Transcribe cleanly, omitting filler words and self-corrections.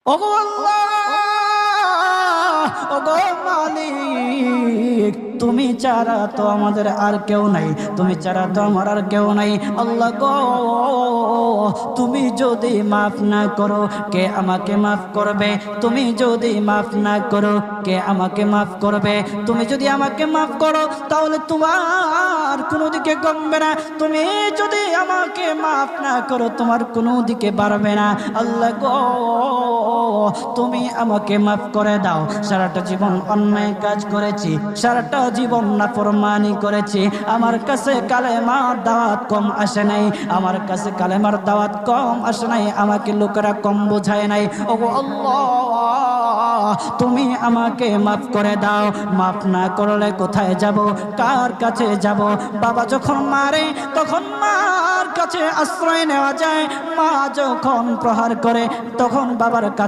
ওগো আল্লাহ, ওগো মালিক, তুমি ছাড়া তো আমাদের আর কেউ নাই, তুমি ছাড়া তো আমার আর কেউ নাই। আল্লাহ গো, তুমি যদি মাফ না করো কে আমাকে মাফ করবে? তুমি যদি মাফ না করো কে আমাকে মাফ করবে? তুমি যদি আমাকে মাফ করো তাহলে তোমার কোনো দিকে কমবে না, তুমি যদি আমাকে মাফ না করো তোমার কোনো দিকে বাড়বে না। আল্লাহ গো, তুমি আমাকে মাফ করে দাও। সারাটা জীবন অন্যায় কাজ করেছি, সারাটা জীবন নাফরমানি করেছি, আমার কাছে কালেমার দাওয়াত কম আসে নাই, আমার কাছে কালেমার দাওয়াত কম আসে নাই, আমাকে লোকেরা কম বোঝায় নাই। ওগো আল্লাহ, তুমি আমাকে মাফ করে দাও। মাফ না করলে কোথায় যাব, কার কাছে যাব? বাবা যখন মারে তখন মার কাছে আশ্রয় নেওয়া যায়, মা যখন প্রহার করে তখন বাবার কাছে